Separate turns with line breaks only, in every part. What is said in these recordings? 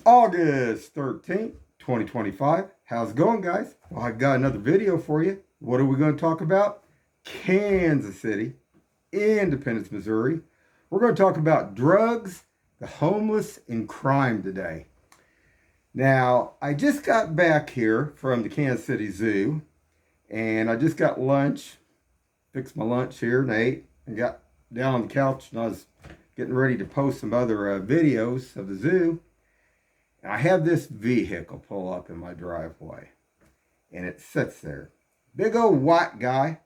August 13th, 2025. How's it going, guys? Well, I've got another video for you. What are we going to talk about? Kansas City, Independence, Missouri. We're going to talk about drugs, the homeless, and crime today. Now, I just got back here from the Kansas City Zoo, and I just got lunch, fixed my lunch here, and ate, and got down on the couch, and I was getting ready to post some other videos of the zoo. I have this vehicle pull up in my driveway, and it sits there. Big old white guy,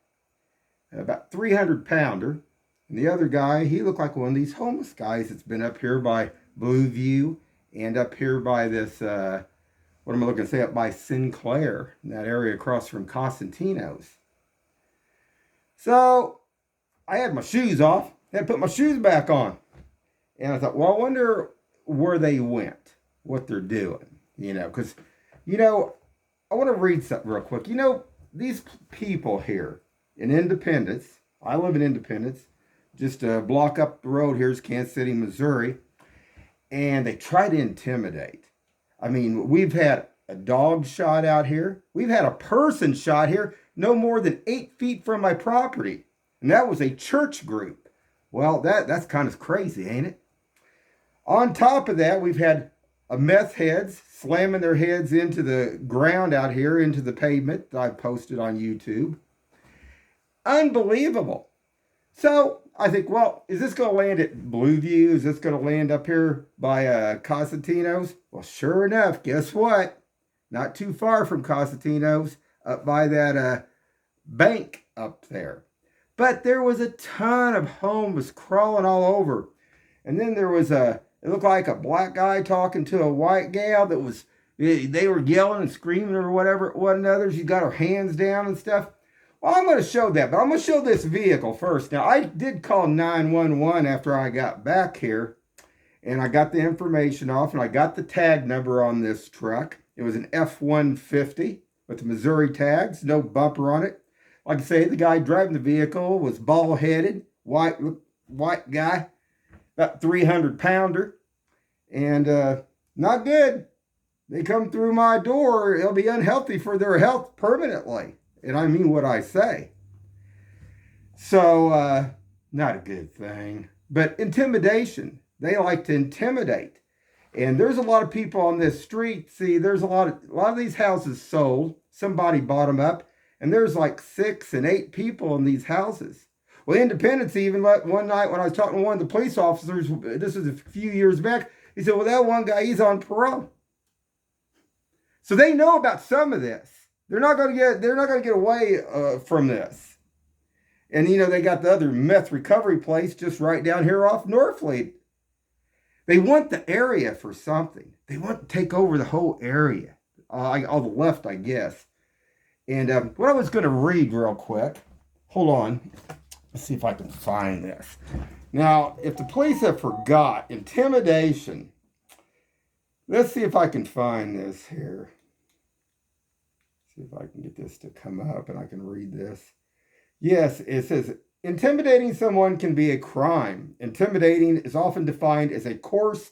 about 300-pounder. And the other guy, he looked like one of these homeless guys that's been up here by Blueview and up here by this, what am I looking to say, up by Sinclair, in that area across from Costantino's. So I had my shoes off. I had to put my shoes back on. And I thought, well, I wonder where they went, what they're doing, because, I want to read something real quick. These people here in Independence, I live in Independence, just a block up the road here is Kansas City, Missouri, and they try to intimidate. I mean, we've had a dog shot out here. We've had a person shot here no more than 8 feet from my property, and that was a church group. Well, that's kind of crazy, ain't it? On top of that, we've had meth heads slamming their heads into the ground out here, into the pavement that I posted on YouTube. Unbelievable. So I think, well, is this going to land at Blueview? Is this going to land up here by Costantino's? Well, sure enough, guess what? Not too far from Costantino's, up by that bank up there. But there was a ton of homeless crawling all over. And then there was it looked like a black guy talking to a white gal that was, they were yelling and screaming or whatever at one another. She got her hands down and stuff. Well, I'm going to show that, but I'm going to show this vehicle first. Now, I did call 911 after I got back here, and I got the information off, and I got the tag number on this truck. It was an F-150 with the Missouri tags, no bumper on it. Like I say, the guy driving the vehicle was bald-headed, white guy, about 300-pounder, and not good. They come through my door, it'll be unhealthy for their health permanently. And I mean what I say. So, not a good thing. But intimidation. They like to intimidate. And there's a lot of people on this street. See, there's a lot of these houses sold. Somebody bought them up. And there's like 6 and 8 people in these houses. Well, Independence even let one night when I was talking to one of the police officers, this was a few years back, he said, well, that one guy, he's on parole. So they know about some of this. They're not going to get away from this. And, they got the other meth recovery place just right down here off Northfleet. They want the area for something. They want to take over the whole area. All the left, I guess. And what I was going to read real quick. Hold on. Let's see if I can find this. Now, if the police have forgot intimidation, let's see if I can find this here. See if I can get this to come up and I can read this. Yes, it says, intimidating someone can be a crime. Intimidating is often defined as a course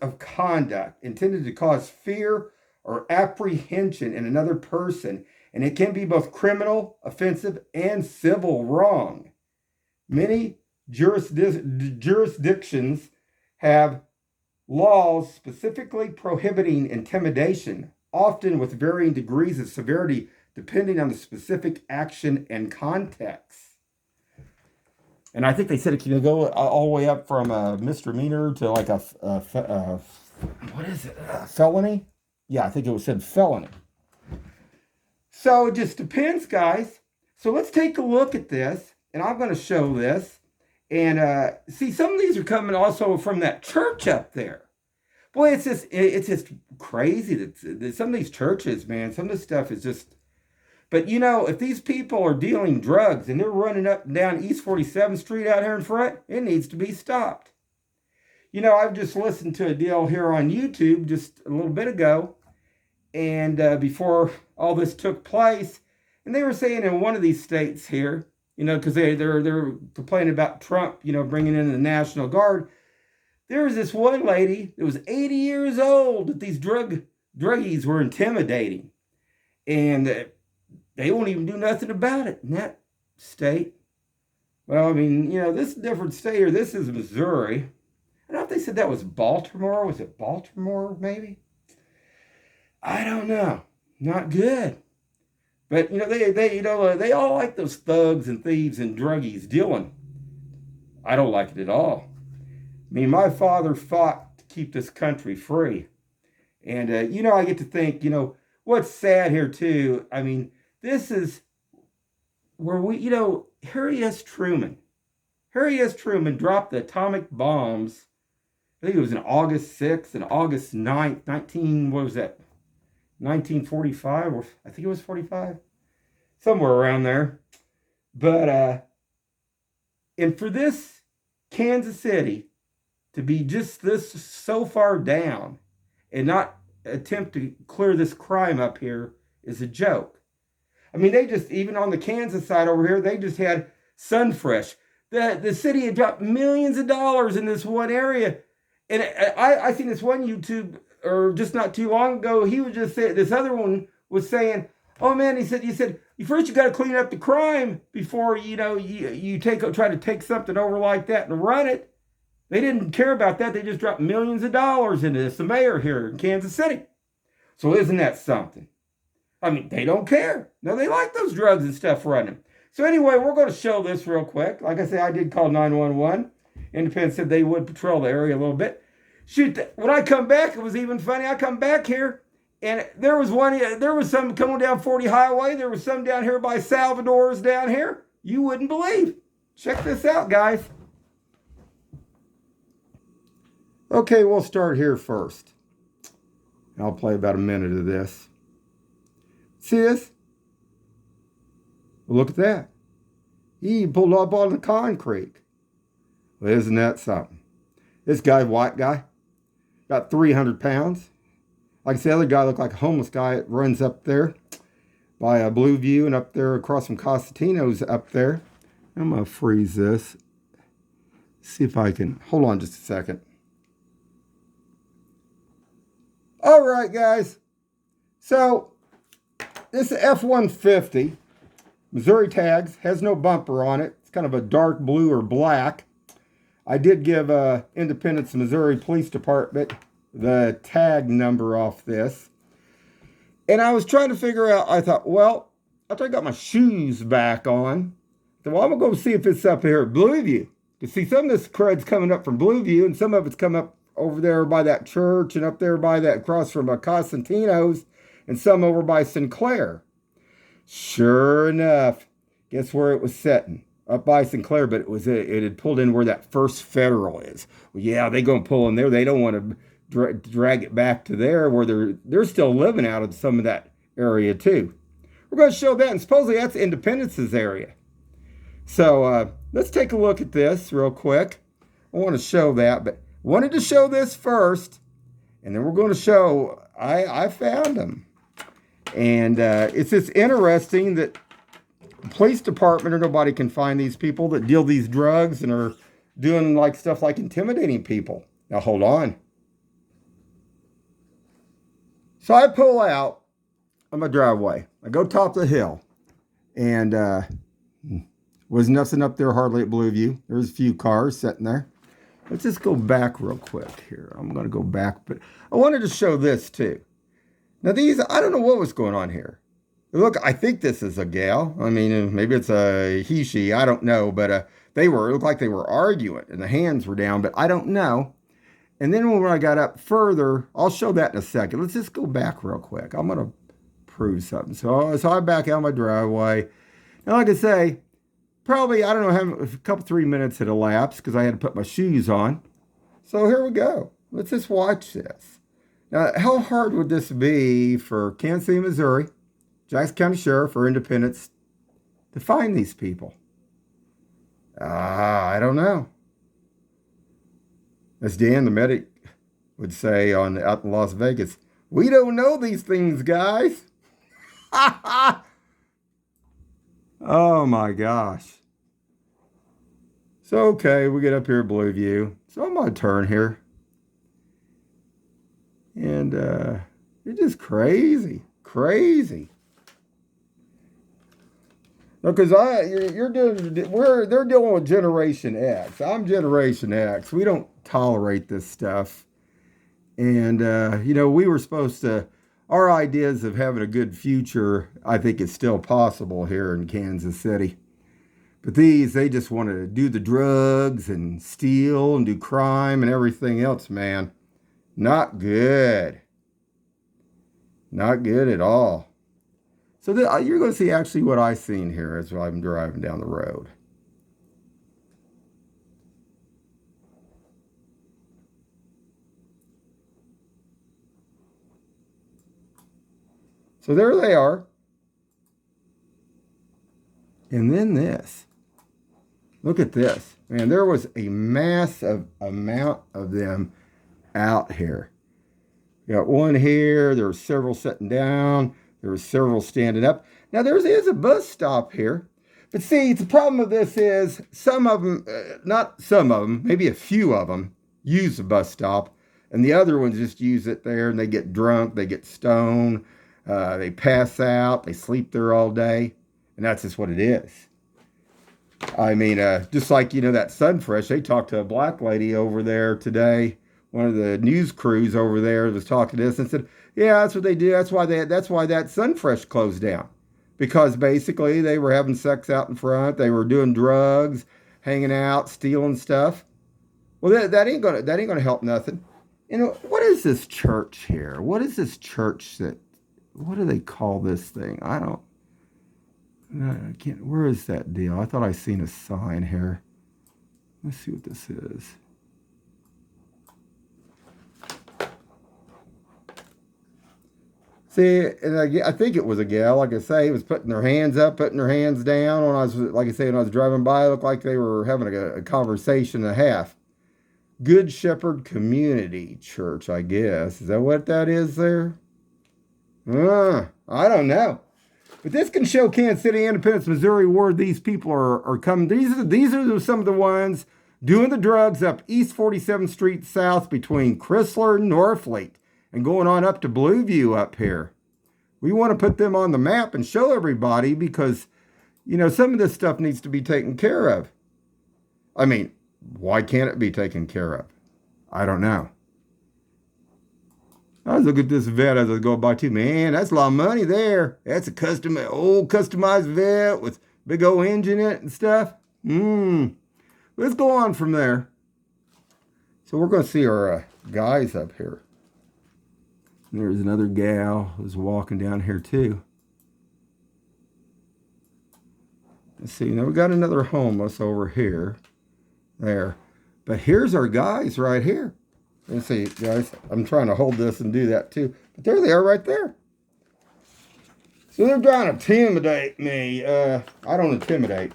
of conduct intended to cause fear or apprehension in another person, and it can be both criminal, offensive, and civil wrong. Many jurisdictions have laws specifically prohibiting intimidation, often with varying degrees of severity depending on the specific action and context. And I think they said it can go all the way up from a misdemeanor to like a what is it? Felony? Yeah, I think it was said felony. So it just depends, guys. So let's take a look at this, and I'm going to show this. And see, some of these are coming also from that church up there. Boy, it's just crazy that some of these churches, man, some of this stuff is just. But if these people are dealing drugs and they're running up and down East 47th Street out here in front, it needs to be stopped. I've just listened to a deal here on YouTube just a little bit ago, and before all this took place, and they were saying in one of these states here, because they're complaining about Trump, bringing in the National Guard. There was this one lady that was 80 years old that these druggies were intimidating. And they won't even do nothing about it in that state. Well, I mean, this is a different state, or this is Missouri. I don't know if they said that was Baltimore. Was it Baltimore, maybe? I don't know. Not good. But, they all like those thugs and thieves and druggies dealing. I don't like it at all. I mean, my father fought to keep this country free. And, I get to think, what's sad here, too. I mean, this is where Harry S. Truman dropped the atomic bombs. I think it was on August 6th and August 9th, 1945, or I think it was 45, somewhere around there. But, and for this Kansas City to be just this so far down and not attempt to clear this crime up here is a joke. I mean, they just, even on the Kansas side over here, they just had Sunfresh. The city had dropped millions of dollars in this one area. And I seen this one YouTube, or just not too long ago, he was just saying, this other one was saying, oh man, he said, first you got to clean up the crime before, you try to take something over like that and run it. They didn't care about that. They just dropped millions of dollars into this, the mayor here in Kansas City. So isn't that something? I mean, they don't care. No, they like those drugs and stuff running. So anyway, we're going to show this real quick. Like I said, I did call 911. Independence said they would patrol the area a little bit. Shoot, when I come back, it was even funny. I come back here, and there was some coming down 40 Highway. There was some down here by Salvador's down here. You wouldn't believe. Check this out, guys. Okay, we'll start here first. I'll play about a minute of this. See this? Well, look at that. He pulled up on the concrete. Well, isn't that something? This guy, white guy, about 300 pounds. Like I said, the other guy looked like a homeless guy. It runs up there by a Blue View and up there across from Costantino's up there. I'm going to freeze this. See if I can. Hold on just a second. All right, guys. So, this F-150, Missouri tags, has no bumper on it. It's kind of a dark blue or black. I did give Independence, Missouri Police Department the tag number off this. And I was trying to figure out, I thought, well, after I got my shoes back on, so I'm going to go see if it's up here at Blueview. You see, some of this crud's coming up from Blueview, and some of it's come up over there by that church and up there by that across from Costantino's, and some over by Sinclair. Sure enough, guess where it was sitting? Up by Sinclair, but it had pulled in where that First Federal is. Well, yeah, they're going to pull in there. They don't want to drag it back to there where they're still living out of some of that area too. We're going to show that, and supposedly that's Independence's area. So let's take a look at this real quick. I want to show that, but wanted to show this first, and then we're going to show I found them. And it's just interesting that the police department or nobody can find these people that deal these drugs and are doing like stuff like intimidating people. Now hold on. So I pull out on my driveway. I go top of the hill, and was nothing up there hardly at Blueview. There's a few cars sitting there. Let's just go back real quick here. I'm going to go back, but I wanted to show this too. Now these, I don't know what was going on here. Look, I think this is a gal. I mean, maybe it's a he, she, I don't know, but it looked like they were arguing and the hands were down, but I don't know. And then when I got up further, I'll show that in a second. Let's just go back real quick. I'm going to prove something. So I back out my driveway. Now, like I say, probably, I don't know, a couple, 3 minutes had elapsed because I had to put my shoes on. So here we go. Let's just watch this. Now, how hard would this be for Kansas City, Missouri, Jackson County Sheriff, or Independence to find these people? I don't know. As Dan, the medic, would say out in Las Vegas, we don't know these things, guys. Oh my gosh. So, okay, we get up here at Blueview. So I'm going to turn here. And it's just crazy. Crazy. Because they're dealing with Generation X. I'm Generation X. We don't tolerate this stuff. And, we were supposed to, our ideas of having a good future, I think it's still possible here in Kansas City. But they just want to do the drugs and steal and do crime and everything else, man. Not good. Not good at all. So you're going to see actually what I've seen here as I'm driving down the road. So there they are. And then this. Look at this. Man, there was a massive amount of them out here. You got one here. There were several sitting down. There were several standing up. Now, there is a bus stop here. But see, the problem with this is some of them, not some of them, maybe a few of them use the bus stop. And the other ones just use it there and they get drunk, they get stoned, they pass out, they sleep there all day. And that's just what it is. I mean, just like, that Sunfresh, they talked to a black lady over there today. One of the news crews over there was talking to us and said, yeah, that's what they do. That's why that Sunfresh closed down. Because basically they were having sex out in front. They were doing drugs, hanging out, stealing stuff. Well, that ain't gonna help nothing. What is this church here? What is this church what do they call this thing? I can't, where is that deal? I thought I seen a sign here. Let's see what this is. See, and I think it was a gal, like I say, was putting their hands up, putting their hands down. When I was driving by, it looked like they were having a conversation and a half. Good Shepherd Community Church, I guess. Is that what that is there? I don't know. But this can show Kansas City, Independence, Missouri, where these people are coming. These are some of the ones doing the drugs up East 47th Street South between Chrysler and Norfleet and going on up to Blueview up here. We want to put them on the map and show everybody because, some of this stuff needs to be taken care of. I mean, why can't it be taken care of? I don't know. I was looking at this vet as I was going by too. Man, that's a lot of money there. That's a customized vet with big old engine in it and stuff. Let's go on from there. So we're going to see our guys up here. And there's another gal who's walking down here too. Let's see. Now we got another homeless over here. There. But here's our guys right here. Let's see, guys. I'm trying to hold this and do that too. But there they are right there. So they're trying to intimidate me. I don't intimidate.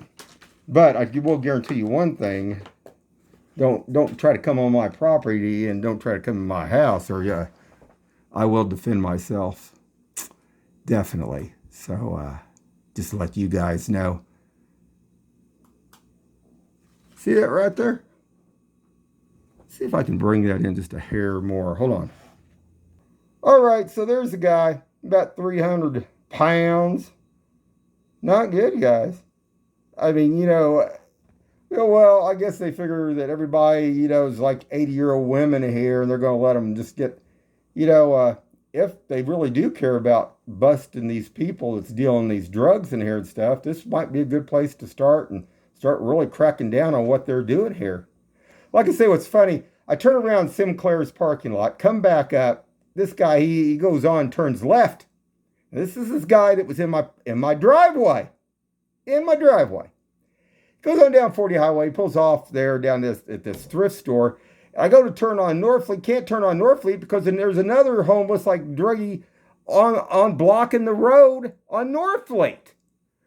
But I will guarantee you one thing. Don't try to come on my property and don't try to come in my house or I will defend myself. Definitely. So just to let you guys know. See that right there? See if I can bring that in just a hair more. Hold on. All right, so there's a guy, about 300 pounds. Not good, guys. I mean, well, I guess they figure that everybody, is like 80-year-old women here, and they're going to let them just get, if they really do care about busting these people that's dealing these drugs in here and stuff, this might be a good place to start and start really cracking down on what they're doing here. Like I say, what's funny, I turn around Sinclair's parking lot, come back up. This guy, he goes on, turns left. This is this guy that was in my driveway. In my driveway. Goes on down 40 Highway, pulls off there down at this thrift store. I go to turn on Norfleet, can't turn on Norfleet because then there's another homeless like druggie on blocking the road on Norfleet.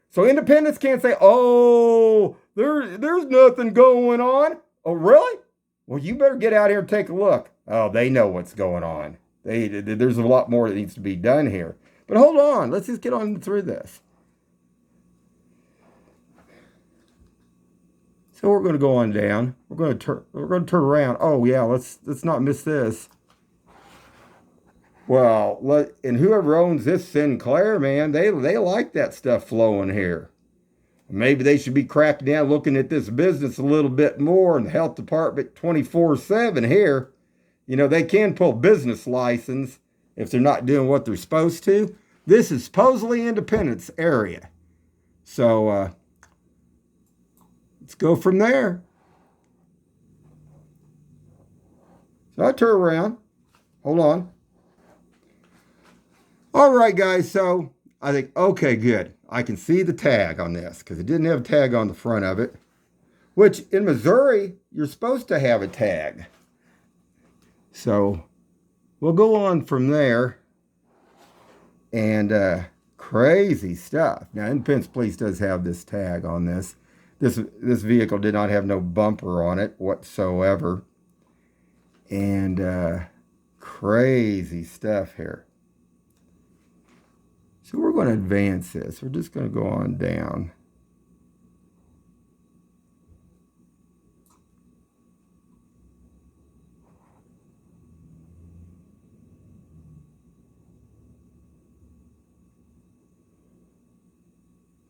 So Independence can't say, oh, there's nothing going on. Oh, really? Well, you better get out here and take a look. Oh, they know what's going on. There's a lot more that needs to be done here. But hold on. Let's just get on through this. So we're going to go on down. We're going to turn around. Oh yeah, let's not miss this. Well, and whoever owns this Sinclair, man, they like that stuff flowing here. Maybe they should be cracking down, looking at this business a little bit more, and the health department 24/7 here. You know, they can pull business license if they're not doing what they're supposed to. This is supposedly Independence area. So let's go from there. So I turn around. Hold on. All right, guys. So I think, okay, good. I can see the tag on this because it didn't have a tag on the front of it, which in Missouri, you're supposed to have a tag. So we'll go on from there. And crazy stuff. Now, Independence Police does have this tag on this. This vehicle did not have no bumper on it whatsoever. And crazy stuff here. So we're going to advance this. We're just going to go on down.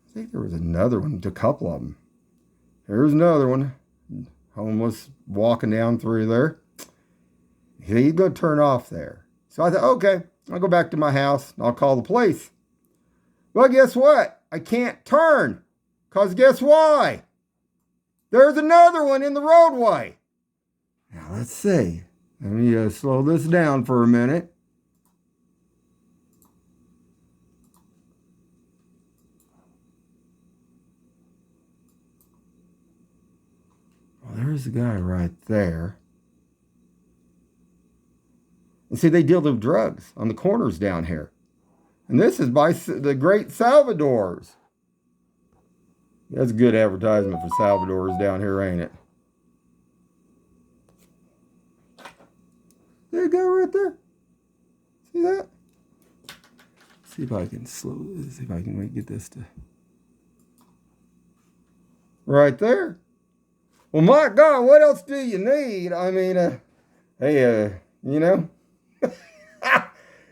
I think there was another one, a couple of them. There's another one. Homeless walking down through there. He's going to turn off there. So I thought, okay, I'll go back to my house and I'll call the police. Well, guess what? I can't turn. Because guess why? There's another one in the roadway. Now, let's see. Let me slow this down for a minute. Well, there's the guy right there. And see, they deal with drugs on the corners down here. And this is by the Great Salvador's. That's good advertisement for Salvador's down here, ain't it? There you go, right there. See that? See if I can see if I can get this to right there. Well, my God, what else do you need? I mean, hey, you know,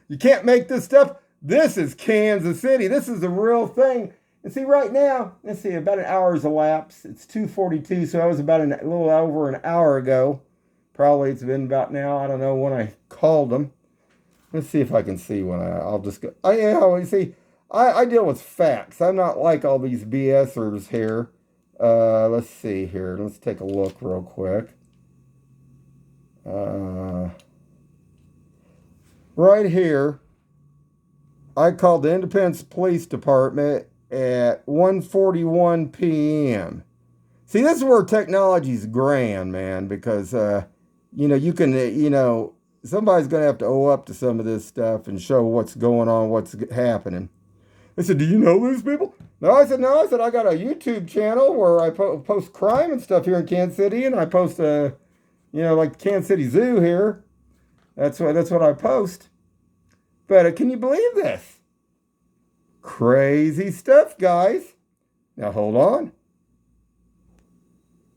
you can't make this stuff. This is Kansas City. This is the real thing. And see, right now, let's see, about an hour's elapsed. It's 2:42, so that was about a little over an hour ago. Probably it's been about now, I don't know, when I called them. Let's see if I can see when I'll just go. I deal with facts. I'm not like all these BSers here. Let's see here. Let's take a look real quick. Right here, I called the Independence Police Department at 1:41 p.m. See, this is where technology's grand, man, because, you can, somebody's going to have to owe up to some of this stuff and show what's going on, what's happening. They said, do you know these people? No, I said, I got a YouTube channel where I post crime and stuff here in Kansas City, and I post, like Kansas City Zoo here. That's what I post. But can you believe this? Crazy stuff, guys. Now, hold on.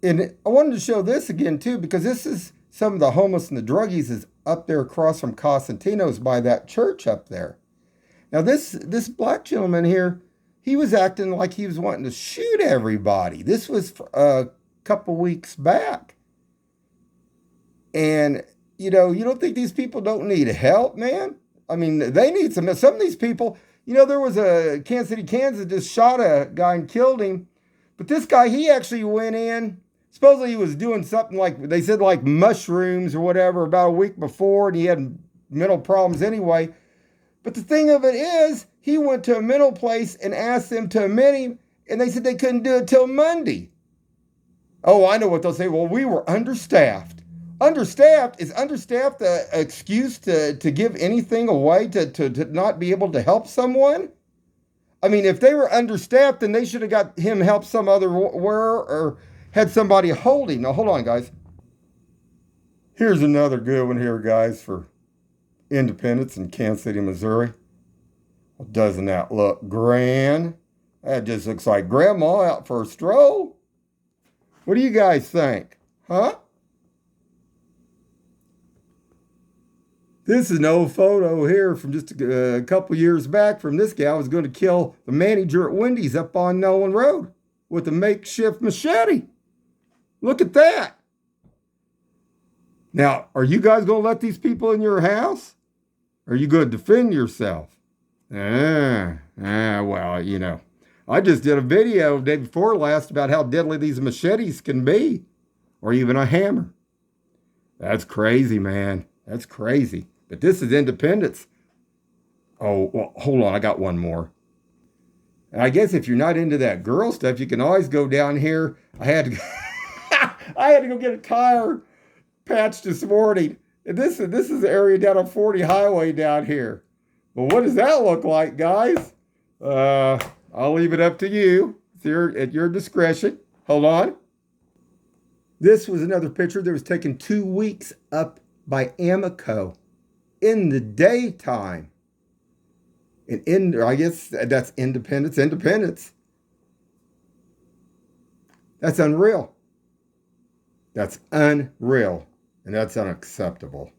And I wanted to show this again, too, because this is some of the homeless and the druggies is up there across from Cosentino's by that church up there. Now, this black gentleman here, he was acting like he was wanting to shoot everybody. This was a couple weeks back. And, you don't think these people don't need help, man? I mean, they need some of these people. There was a Kansas City, Kansas, just shot a guy and killed him. But this guy, he actually went in. Supposedly he was doing something like, they said like mushrooms or whatever about a week before, and he had mental problems anyway. But the thing of it is, he went to a mental place and asked them to admit him, and they said they couldn't do it till Monday. Oh, I know what they'll say. Well, we were understaffed. Understaffed? Is understaffed an excuse to give anything away, to not be able to help someone? I mean, if they were understaffed, then they should have got him help some other where or had somebody hold him. Now, hold on, guys. Here's another good one here, guys, for Independence in Kansas City, Missouri. Well, doesn't that look grand? That just looks like Grandma out for a stroll. What do you guys think? Huh? This is an old photo here from just a couple years back from this guy who was going to kill the manager at Wendy's up on Nolan Road with a makeshift machete. Look at that. Now, are you guys going to let these people in your house? Or are you going to defend yourself? Well, you know, I just did a video the day before last about how deadly these machetes can be, or even a hammer. That's crazy, man. That's crazy. But this is independence. Oh, well, hold on. I got one more. And I guess if you're not into that girl stuff, you can always go down here. I had to, I had to go get a tire patched this morning. And this is the area down on 40 Highway down here. Well, what does that look like, guys? I'll leave it up to you. It's at your discretion. Hold on. This was another picture that was taken 2 weeks up by Amico in the daytime. And I guess that's independence. Independence. That's unreal. That's unreal. And that's unacceptable.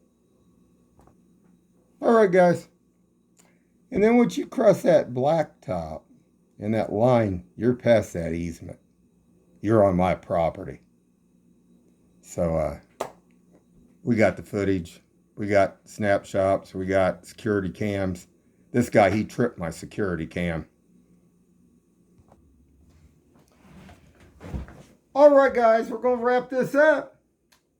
All right, guys. And then once you cross that blacktop and that line, you're past that easement. You're on my property. So we got the footage. We got snapshots. We got security cams. This guy, he tripped my security cam. All right, guys, we're going to wrap this up.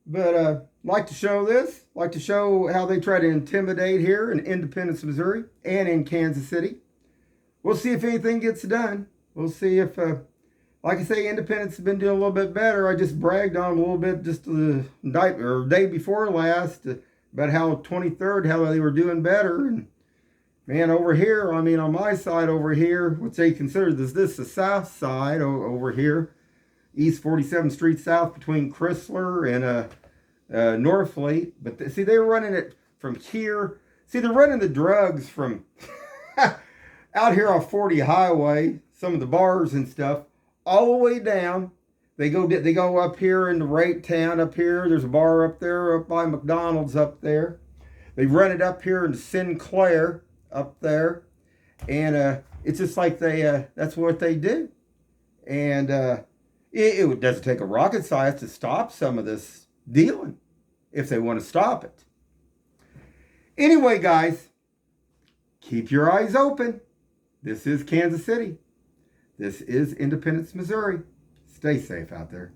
But like to show this, like to show how they try to intimidate here in Independence, Missouri, and in Kansas City. We'll see if anything gets done. We'll see if, like I say, Independence has been doing a little bit better. I just bragged on a little bit just the day before last about how 23rd, how they were doing better. And man, over here, I mean, on my side over here, what they consider this the south side over here, East 47th Street South between Chrysler and Northfleet. But see, they were running it from here. See, they're running the drugs from out here off 40 Highway, some of the bars and stuff, all the way down. They go up here into Rate Town up here. There's a bar up there up by McDonald's up there. They run it up here into Sinclair up there. And it's just like that's what they do. And it doesn't take a rocket science to stop some of this dealing if they want to stop it. Anyway, guys, keep your eyes open. This is Kansas City. This is Independence, Missouri. Stay safe out there.